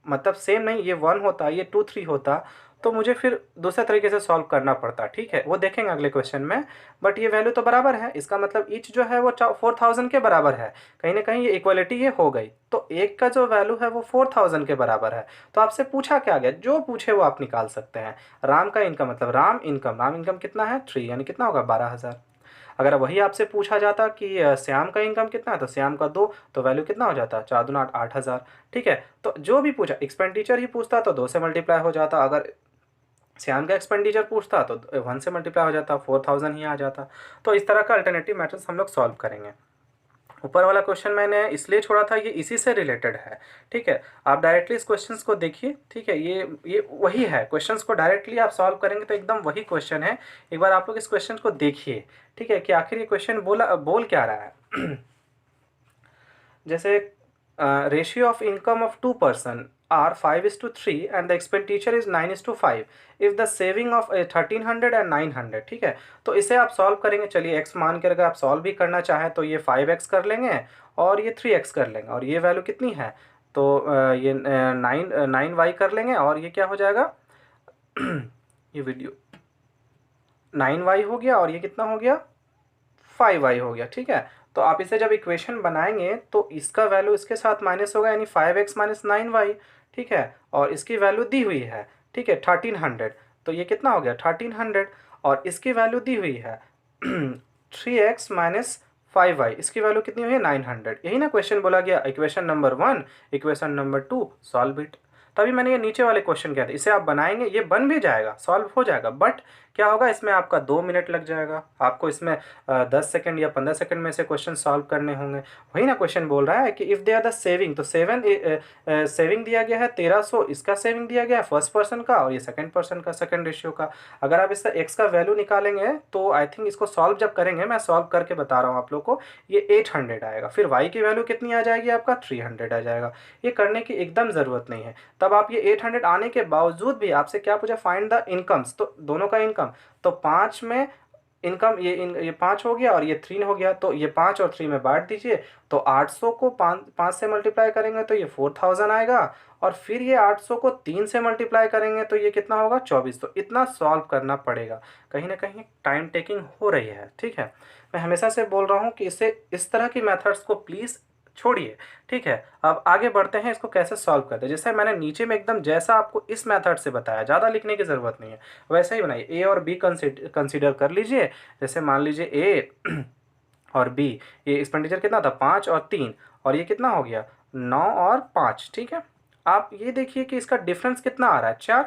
मतलब सेम नहीं, ये 1 होता, ये 2 3 होता, तो मुझे फिर दूसरे तरीके से सॉल्व करना पड़ता, ठीक है, वो देखेंगे अगले क्वेश्चन में। बट ये वैल्यू तो बराबर है, इसका मतलब ईच जो है वो 4,000 के बराबर है, कहीं ना कहीं ये इक्वलिटी ये हो गई। तो एक का जो वैल्यू है वो 4,000 के बराबर है। तो आपसे पूछा क्या गया, जो पूछे वो आप निकाल सकते हैं। राम का इनकम मतलब राम इनकम कितना है 3, यानी कितना होगा 12,000। अगर वही आपसे पूछा जाता कि श्याम का इनकम कितना है, तो श्याम का 2, तो वैल्यू कितना हो जाता 4 दूना 8, 8,000, ठीक है। तो जो भी पूछा, एक्सपेंडिचर ही पूछता तो 2 से मल्टीप्लाई हो जाता, अगर श्याम का एक्सपेंडिचर पूछता तो 1 से मल्टीप्लाई हो जाता, 4,000 ही आ जाता। तो इस तरह का अल्टरनेटिव मैथड्स हम लोग सॉल्व करेंगे। ऊपर वाला क्वेश्चन मैंने इसलिए छोड़ा था, ये इसी से रिलेटेड है, ठीक है। आप डायरेक्टली इस क्वेश्चंस को देखिए, ठीक है, ये वही है, क्वेश्चंस को डायरेक्टली आप सॉल्व करेंगे तो एकदम वही क्वेश्चन है। एक बार आप लोग इस क्वेश्चन को देखिए, ठीक है, कि आखिर ये क्वेश्चन बोल क्या रहा है। जैसे ratio of income of two person are 5:3 and the expenditure is 9:5 if the saving of 1300 and 900, ठीक है। तो इसे आप सॉल्व करेंगे, चलिए x मान कर अगर आप सॉल्व भी करना चाहें तो ये 5x कर लेंगे और ये 3x कर लेंगे, और ये वैल्यू कितनी है, तो ये 9y कर लेंगे, और ये क्या हो जाएगा ये वीडियो 9y हो गया, और ये कितना हो गया 5y हो गया, ठीक है। तो आप इसे जब इक्वेशन बनाएंगे तो इसका वैल्यू इसके साथ माइनस होगा, यानी 5x माइनस 9y, ठीक है। और इसकी वैल्यू दी हुई है, ठीक है, 1300, तो ये कितना हो गया 1300, और इसकी वैल्यू दी हुई है 3x माइनस 5y, इसकी वैल्यू कितनी हुई है 900। यही ना क्वेश्चन बोला गया, equation number 1, equation number 2 solve it. तभी मैंने ये नीचे वाले क्वेश्चन किया था, इसे आप बनाएंगे, ये बन भी जाएगा, सॉल्व हो जाएगा, बट क्या होगा, इसमें आपका 2 मिनट लग जाएगा, आपको इसमें 10 सेकंड या 15 सेकंड में से क्वेश्चन सॉल्व करने होंगे। वही ना क्वेश्चन बोल रहा है कि if they are the saving, तो सेविंग दिया गया है 1300, इसका सेविंग दिया गया है फर्स्ट पर्सन का, और ये सेकंड पर्सन का, सेकंड रेशियो का। अगर आप इसका एक्स का वैल्यू निकालेंगे तो आई थिंक इसको सॉल्व जब करेंगे, मैं सॉल्व करके बता रहा हूँ आप लोग को, ये 800 आएगा। फिर वाई की वैल्यू कितनी आ जाएगी, आपका 300 आ जाएगा। ये करने की एकदम ज़रूरत नहीं है। तब आप ये 800 आने के बावजूद भी आपसे क्या पूछा, फाइंड द इनकम्स, तो दोनों का इनकम, तो 5 में इनकम, ये 5 हो गया और ये 3 हो गया, तो ये 5 और 3 में बांट दीजिए, तो 800 को 5 से मल्टीप्लाई करेंगे तो ये 4000 आएगा, और फिर ये 800 को 3 से मल्टीप्लाई करेंगे तो ये कितना होगा 24। तो इतना सॉल्व करना पड़ेगा, कहीं ना कहीं टाइम टेकिंग हो रही है, ठीक है। मैं हमेशा से बोल रहा हूँ कि इसे इस तरह की मेथड्स को प्लीज़ छोड़िए, ठीक है। अब आगे बढ़ते हैं, इसको कैसे सॉल्व करते हैं। जैसे मैंने नीचे में एकदम जैसा आपको इस मेथड से बताया, ज़्यादा लिखने की ज़रूरत नहीं है, वैसे ही बनाइए। ए और बी कंसीडर कर लीजिए। जैसे मान लीजिए ए और बी, ये एक्सपेंडिचर कितना था 5 और 3, और ये कितना हो गया 9 और 5, ठीक है। आप ये देखिए कि इसका डिफरेंस कितना आ रहा है 4,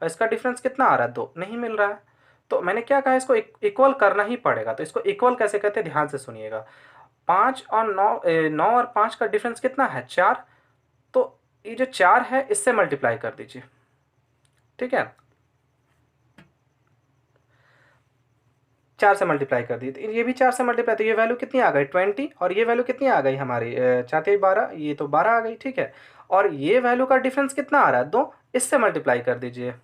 और इसका डिफरेंस कितना आ रहा है 2, नहीं मिल रहा है। तो मैंने क्या कहा, इसको इक्वल करना ही पड़ेगा। तो इसको इक्वल कैसे करते हैं, ध्यान से सुनिएगा। 5 और 9, 9 और 5 का डिफरेंस कितना है 4, तो ये जो 4 है इससे मल्टीप्लाई कर दीजिए, ठीक है। 4 से मल्टीप्लाई कर दी, तो ये भी 4 से मल्टीप्लाई, तो ये वैल्यू कितनी आ गई 20, और ये वैल्यू कितनी आ गई हमारी 4×3 = 12, ये तो 12 आ गई, ठीक है। और ये वैल्यू का डिफरेंस कितना आ रहा है 2, इससे मल्टीप्लाई कर दीजिए,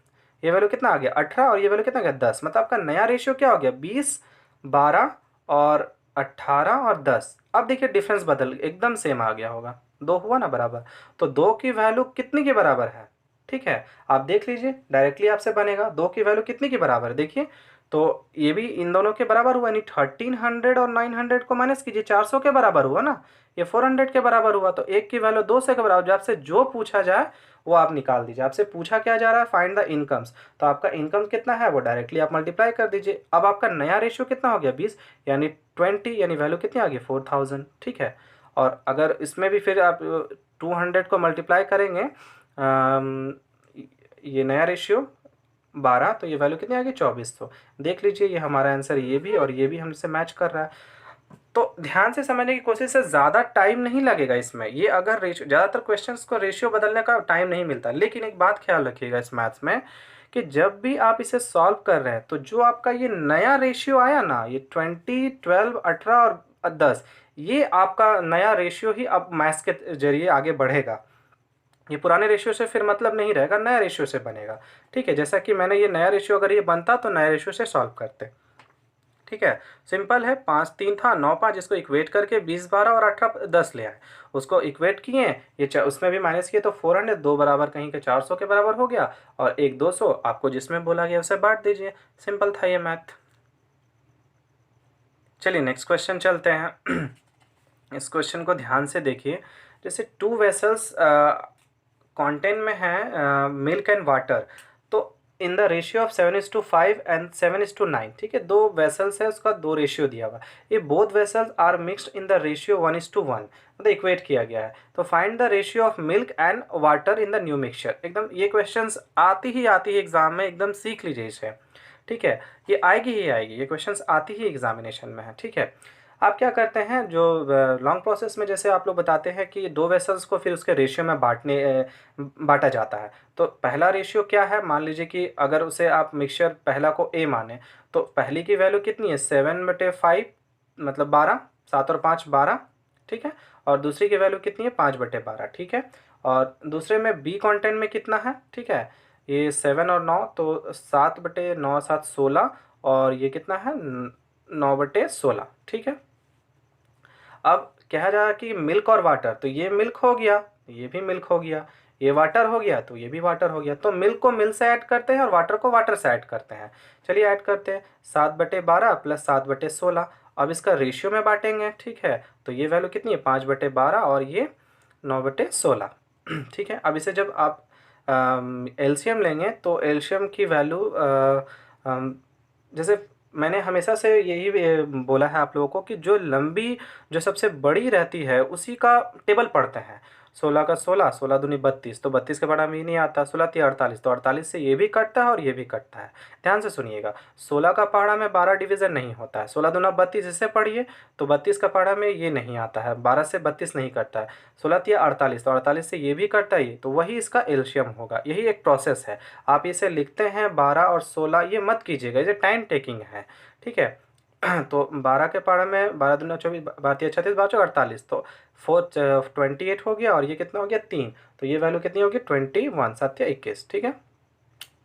ये वैल्यू कितना आ गया 18, और ये वैल्यू कितना आ गया 10। मतलब आपका नया रेशियो क्या हो गया 20, 12 और 18 और 10। अब देखिए डिफरेंस बदल एकदम सेम आ गया होगा, 2 हुआ ना बराबर। तो 2 की वैल्यू कितनी के बराबर है, ठीक है। आप देख लीजिए, डायरेक्टली आपसे बनेगा 2 की वैल्यू कितनी के बराबर है, देखिए। तो ये भी इन दोनों के बराबर हुआ, यानी 1300 और 900 को माइनस कीजिए, 400 के बराबर हुआ ना, ये 400 के बराबर हुआ। तो एक की वैल्यू 2 से के बराबर, जो आपसे जो पूछा जाए वो आप निकाल दीजिए। आपसे पूछा क्या जा रहा है, फाइंड द इनकम्स, तो आपका इनकम कितना है वो डायरेक्टली आप मल्टीप्लाई कर दीजिए। अब आपका नया रेशियो कितना हो गया 20, यानी 20, यानी वैल्यू कितनी आ गई 4000, ठीक है। और अगर इसमें भी फिर आप 200 को मल्टीप्लाई करेंगे, ये नया रेशियो 12, तो ये वैल्यू कितनी आ गई 24। तो देख लीजिए ये हमारा आंसर ये भी और ये भी हमसे मैच कर रहा है। तो ध्यान से समझने की कोशिश से, ज़्यादा टाइम नहीं लगेगा इसमें। ये अगर रेशियो, ज़्यादातर क्वेश्चंस को रेशियो बदलने का टाइम नहीं मिलता, लेकिन एक बात ख्याल रखिएगा इस मैथ्स में कि जब भी आप इसे सॉल्व कर रहे हैं तो जो आपका ये नया रेशियो आया ना, ये 20, 12, 18 और 10, ये आपका नया रेशियो ही अब मैथ्स के जरिए आगे बढ़ेगा। ये पुराने रेशियो से फिर मतलब नहीं रहेगा, नया रेशियो से बनेगा, ठीक है। जैसा कि मैंने ये नया रेशियो, अगर ये बनता तो नया रेशियो से सॉल्व करते, ठीक है। सिंपल है, 5 3 था, 9 5, इसको इक्वेट करके 20 12 और 18 10 ले आए, उसको इक्वेट किए, ये उसमें भी माइनस किए, तो 400 2 बराबर कहीं के 400 के बराबर हो गया, और 1 200 आपको जिसमें बोला गया उसे बांट दीजिए। सिंपल था ये मैथ। चलिए नेक्स्ट क्वेश्चन चलते हैं। इस क्वेश्चन को ध्यान से देखिए। जैसे 2 वेसल्स कंटेन में है मिल्क एंड वाटर, तो इन द रेशियो ऑफ 7:5 एंड 7:9, ठीक है। 2 वेसल्स है, उसका 2 रेशियो दिया हुआ है। ये both vessels are mixed in the ratio 1:1, मतलब इक्वेट किया गया है। तो find the ratio of milk and water in the new mixture. एकदम ये क्वेश्चंस आती ही एग्जाम में, एकदम सीख लीजिए इसे, ठीक है। ये आएगी ही आएगी, ये क्वेश्चंस आती ही एग्जामिनेशन में है, ठीक है। आप क्या करते हैं, जो लॉन्ग प्रोसेस में जैसे आप लोग बताते हैं कि 2 वेसल्स को फिर उसके रेशियो में बांटा जाता है। तो पहला रेशियो क्या है, मान लीजिए कि अगर उसे आप मिक्सचर पहला को ए माने, तो पहली की वैल्यू कितनी है 7/5, मतलब 12, 7 और 5 12, ठीक है, और दूसरी की वैल्यू कितनी है 5/12, ठीक है। और दूसरे में बी कंटेंट में कितना है, ठीक है, ये 7 और 9, तो 7/9 7 16, और ये कितना है 9/16, ठीक है। अब कहा जा रहा है कि मिल्क और वाटर, तो ये मिल्क हो गया, ये भी मिल्क हो गया, ये वाटर हो गया, तो ये भी वाटर हो गया। तो मिल्क को मिल्क से ऐड करते हैं और वाटर को वाटर से ऐड करते हैं। चलिए ऐड करते हैं, 7/12 प्लस 7/16। अब इसका रेशियो में बांटेंगे, ठीक है, तो ये वैल्यू कितनी है 5/12 और ये 9/16, ठीक है। अब इसे जब आप एलसीएम लेंगे तो एलसीएम की वैल्यू जैसे मैंने हमेशा से यही बोला है आप लोगों को कि जो लंबी, जो सबसे बड़ी रहती है उसी का टेबल पढ़ते हैं। 16 का 16, 16 दूनी 32, तो 32 के बड़ा में ही नहीं आता, 16 3 48, तो 48 से ये भी कटता है और ये भी कटता है। ध्यान से सुनिएगा, 16 का पहाड़ा में 12 डिवीज़न नहीं होता है, 16 दूना 32 इससे पढ़िए, तो 32 का पहाड़ा में ये नहीं आता है, 12 से 32 नहीं कटता है, 16 3 48, तो 48 से ये भी कटता है, तो वही इसका एलसीएम होगा। यही एक प्रोसेस है। आप इसे लिखते हैं 12 और 16, ये मत कीजिएगा, ये टाइम टेकिंग है, ठीक है। तो 12 के पहाड़े में 12 दूना 24, 12 36, 12 48, तो 28 हो गया, और ये कितना हो गया 3, तो ये वैल्यू कितनी होगी 21, 7 या 21, ठीक है।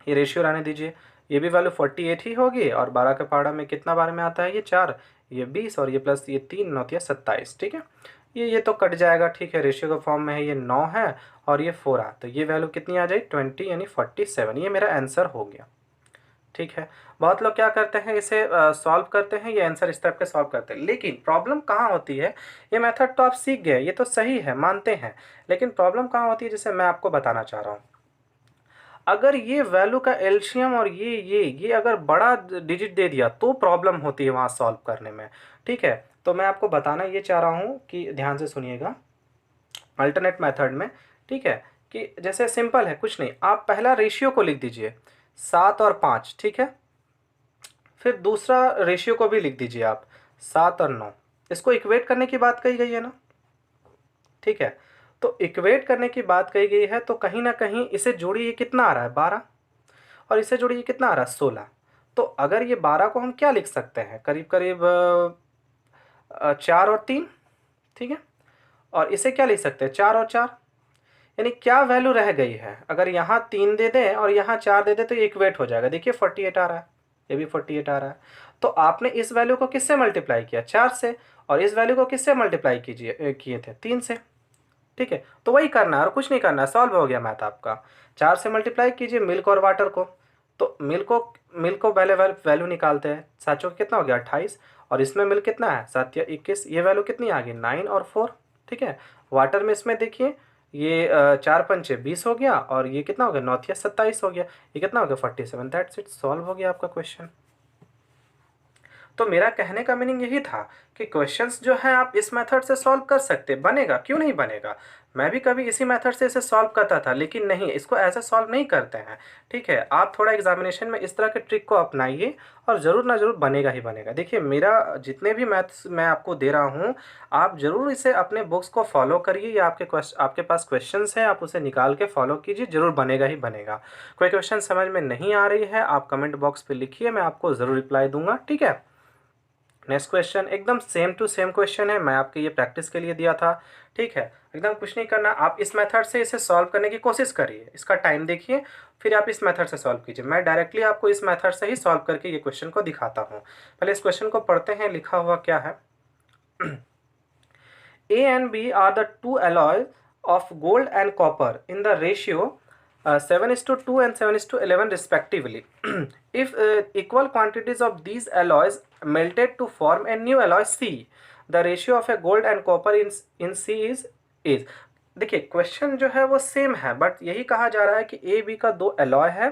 ये रेशियो रहने दीजिए, ये भी वैल्यू 48 ही होगी, और 12 के पहाड़ा में कितना बार में आता है, ये 4, ये 20, और ये प्लस ये 3, 9 या 27, ठीक है। ये तो कट जाएगा, ठीक है, रेशियो का फॉर्म में है, ये 9 है और ये 4 तो ये वैल्यू कितनी आ जाए 20 यानी 47। ये मेरा आंसर हो गया, ठीक है। बहुत लोग क्या करते हैं, इसे सॉल्व करते हैं, ये आंसर इस टाइप के सॉल्व करते हैं, लेकिन प्रॉब्लम कहाँ होती है, ये मेथड तो आप सीख गए, ये तो सही है, मानते हैं, लेकिन प्रॉब्लम कहाँ होती है, जिसे मैं आपको बताना चाह रहा हूँ। अगर ये वैल्यू का एलसीएम और ये अगर बड़ा डिजिट दे दिया तो प्रॉब्लम होती है वहाँ सॉल्व करने में, ठीक है। तो मैं आपको बताना ये चाह रहा हूँ कि ध्यान से सुनिएगा अल्टरनेट मेथड में, ठीक है, कि जैसे सिंपल है, कुछ नहीं, आप पहला रेशियो को लिख दीजिए 7 और 5, ठीक है। फिर दूसरा रेशियो को भी लिख दीजिए आप 7 और 9, इसको इक्वेट करने की बात कही गई है ना, ठीक है। तो इक्वेट करने की बात कही गई है, तो कहीं ना कहीं इसे जोड़िए, कितना आ रहा है 12, और इसे जोड़िए कितना आ रहा है 16। तो अगर ये 12 को हम क्या लिख सकते हैं, करीब करीब 4 और 3, ठीक है। और इसे क्या लिख सकते हैं 4 और 4, यानी क्या वैल्यू रह गई है, अगर यहाँ 3 दे दें और यहाँ 4 दे दें तो ये इक्वेट हो जाएगा। देखिए 48 आ रहा है, ये भी 48 आ रहा है। तो आपने इस वैल्यू को किससे मल्टीप्लाई किया 4 से, और इस वैल्यू को किससे मल्टीप्लाई किए थे 3 से, ठीक है। तो वही करना है और कुछ नहीं करना है, सॉल्व हो गया मैथ आपका। 4 से मल्टीप्लाई कीजिए मिल्क और वाटर को, तो मिल्क को पहले वैल्यू निकालते हैं, 7 चौके कितना हो गया 28, और इसमें मिल्क कितना है 7 या 21, ये वैल्यू कितनी आ गई 9 और 4, ठीक है। वाटर में इसमें देखिए ये 4 पंचे 20 हो गया, और ये कितना हो गया 9 या 27 हो गया, ये कितना हो गया 47। दैट्स इट, सॉल्व हो गया आपका क्वेश्चन। तो मेरा कहने का मीनिंग यही था कि क्वेश्चंस जो है आप इस मेथड से सॉल्व कर सकते, बनेगा, क्यों नहीं बनेगा। मैं भी कभी इसी मेथड से इसे सॉल्व करता था, लेकिन नहीं, इसको ऐसे सॉल्व नहीं करते हैं, ठीक है। आप थोड़ा एग्जामिनेशन में इस तरह के ट्रिक को अपनाइए और ज़रूर ना ज़रूर बनेगा ही बनेगा। देखिए मेरा जितने भी मैथ्स मैं आपको दे रहा हूँ, आप ज़रूर इसे अपने बुक्स को फॉलो करिए, या आपके पास क्वेश्चंस हैं आप उसे निकाल के फॉलो कीजिए, ज़रूर बनेगा ही बनेगा। कोई क्वेश्चन समझ में नहीं आ रही है आप कमेंट बॉक्स पर लिखिए, मैं आपको ज़रूर रिप्लाई दूंगा, ठीक है। नेक्स्ट क्वेश्चन एकदम सेम टू सेम क्वेश्चन है, मैं आपके ये प्रैक्टिस के लिए दिया था, ठीक है। एकदम कुछ नहीं करना, आप इस मेथड से इसे सॉल्व करने की कोशिश करिए, इसका टाइम देखिए, फिर आप इस मेथड से सॉल्व कीजिए। मैं डायरेक्टली आपको इस मेथड से ही सॉल्व करके ये क्वेश्चन को दिखाता हूँ। पहले इस क्वेश्चन को पढ़ते हैं, लिखा हुआ क्या है। A and B are the two alloys of gold and copper in the ratio 7:2 and 7:11 respectively. If equal quantities of these alloys melted to form a new alloy C, the ratio of a gold and copper in C is देखिए question जो है वो same है, but यही कहा जा रहा है कि ए बी का दो एलॉय है,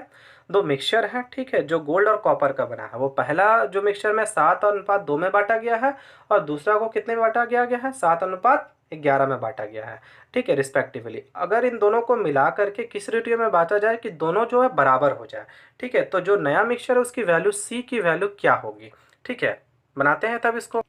दो मिक्सचर है, ठीक है, जो गोल्ड और कॉपर का बना है। वो पहला जो मिक्सचर में 7:2 में बांटा गया है, और दूसरा को कितने में बांटा गया है 7:11 में बांटा गया है, ठीक है, रिस्पेक्टिवली। अगर इन दोनों को मिला करके किस रेशियो में बांटा जाए कि दोनों जो है बराबर हो जाए, ठीक है, तो जो नया मिक्सचर है उसकी वैल्यू सी की वैल्यू क्या होगी, ठीक है, बनाते हैं तब इसको।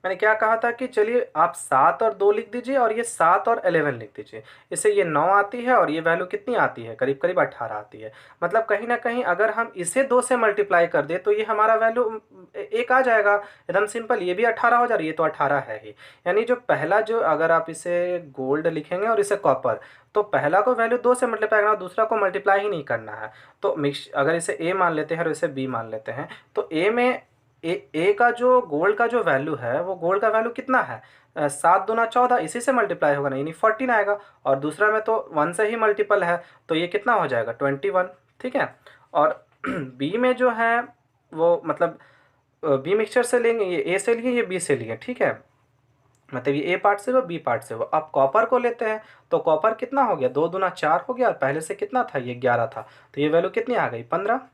मैंने क्या कहा था कि चलिए आप 7 और 2 लिख दीजिए और ये 7 और 11 लिख दीजिए। इससे ये 9 आती है और ये वैल्यू कितनी आती है, करीब करीब 18 आती है। मतलब कहीं ना कहीं अगर हम इसे 2 से मल्टीप्लाई कर दें तो ये हमारा वैल्यू एक आ जाएगा, एकदम सिंपल। ये भी 18 हो जा रही है, ये तो 18 है ही। यानी जो पहला, जो अगर आप इसे गोल्ड लिखेंगे और इसे कॉपर, तो पहला को वैल्यू 2 से मल्टीप्लाई करना, दूसरा को मल्टीप्लाई ही नहीं करना है। तो मिक्स, अगर इसे ए मान लेते हैं और इसे बी मान लेते हैं, तो ए में ए का जो गोल्ड का जो वैल्यू है, वो गोल्ड का वैल्यू कितना है, 7 दूना 14, इसी से मल्टीप्लाई होगा ना, यानी 14 आएगा। और दूसरा में तो 1 से ही मल्टीपल है, तो ये कितना हो जाएगा, 21। ठीक है। और बी में जो है वो मतलब बी मिक्सचर से लेंगे, ये ए से लिए, ये बी से लिए। ठीक है, मतलब ये ए पार्ट से वो बी पार्ट से वो। अब कॉपर को लेते हैं, तो कॉपर कितना हो गया, 2 दूना 4 हो गया, और पहले से कितना था, ये 11 था, तो ये वैल्यू कितनी आ गई, 15।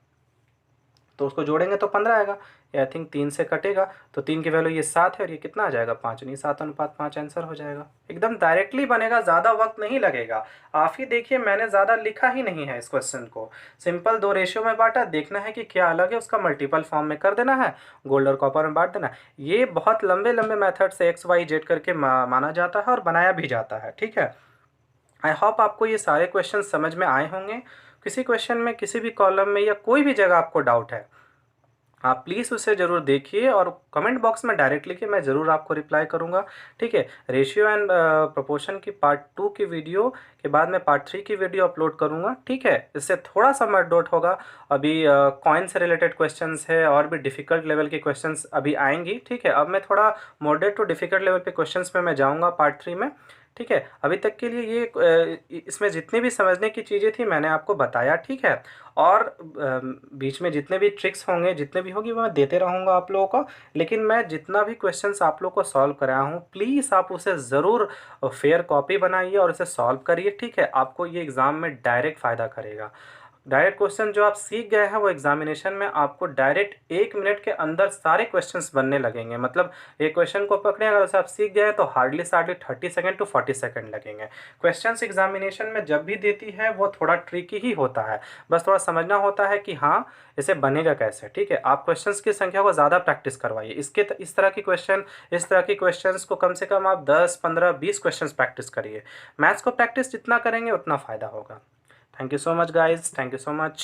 तो उसको जोड़ेंगे तो 15 आएगा। ये आई थिंक 3 से कटेगा, तो 3 की वैल्यू ये 7 है और ये कितना आ जाएगा, 5, नहीं 7:5 आंसर हो जाएगा। एकदम डायरेक्टली बनेगा, ज़्यादा वक्त नहीं लगेगा। आप ही देखिए, मैंने ज़्यादा लिखा ही नहीं है इस क्वेश्चन को। सिंपल 2 रेशियो में बांटा, देखना है कि क्या अलग है, उसका मल्टीपल फॉर्म में कर देना है, गोल्ड और कॉपर में बांट देना है। ये बहुत लंबे लंबे मेथड से XYZ करके माना जाता है और बनाया भी जाता है। ठीक है। आई होप आपको ये सारे क्वेश्चन समझ में आए होंगे। किसी क्वेश्चन में, किसी भी कॉलम में या कोई भी जगह आपको डाउट है, आप प्लीज़ उसे ज़रूर देखिए और कमेंट बॉक्स में डायरेक्ट लिखिए, मैं ज़रूर आपको रिप्लाई करूँगा। ठीक है। रेशियो एंड प्रोपोर्शन की पार्ट 2 की वीडियो के बाद मैं पार्ट 3 की वीडियो अपलोड करूँगा। ठीक है। इससे थोड़ा सा मत डाउट होगा। अभी कॉइन से रिलेटेड क्वेश्चंस है और भी डिफ़िकल्ट लेवल के क्वेश्चंस अभी आएंगी। ठीक है। अब मैं थोड़ा मॉडरेट टू डिफ़िकल्ट लेवल पे क्वेश्चंस में मैं जाऊँगा पार्ट 3 में। ठीक है। अभी तक के लिए ये इसमें जितनी भी समझने की चीज़ें थी मैंने आपको बताया। ठीक है। और बीच में जितने भी ट्रिक्स होंगे, जितने भी होगी, वो मैं देते रहूँगा आप लोगों को। लेकिन मैं जितना भी क्वेश्चंस आप लोगों को सॉल्व कराया हूँ, प्लीज़ आप उसे ज़रूर फेयर कॉपी बनाइए और उसे सॉल्व करिए। ठीक है। आपको ये एग्ज़ाम में डायरेक्ट फ़ायदा करेगा। डायरेक्ट क्वेश्चन जो आप सीख गए हैं, वो एग्जामिनेशन में आपको डायरेक्ट 1 मिनट के अंदर सारे क्वेश्चंस बनने लगेंगे। मतलब एक क्वेश्चन को पकड़े, अगर उसे आप सीख गए तो हार्डली 30 सेकंड टू 40 सेकंड लगेंगे। क्वेश्चंस एग्जामिनेशन में जब भी देती है वो थोड़ा ट्रिकी ही होता है, बस थोड़ा समझना होता है कि हाँ इसे बनेगा कैसे। ठीक है। आप क्वेश्चंस की संख्या को ज़्यादा प्रैक्टिस करवाइए। इस तरह की क्वेश्चन, इस तरह की क्वेश्चंस को कम से कम आप 10, 15, 20 क्वेश्चंस प्रैक्टिस करिए। मैथ्स को प्रैक्टिस जितना करेंगे उतना फ़ायदा होगा। Thank you so much, guys. Thank you so much.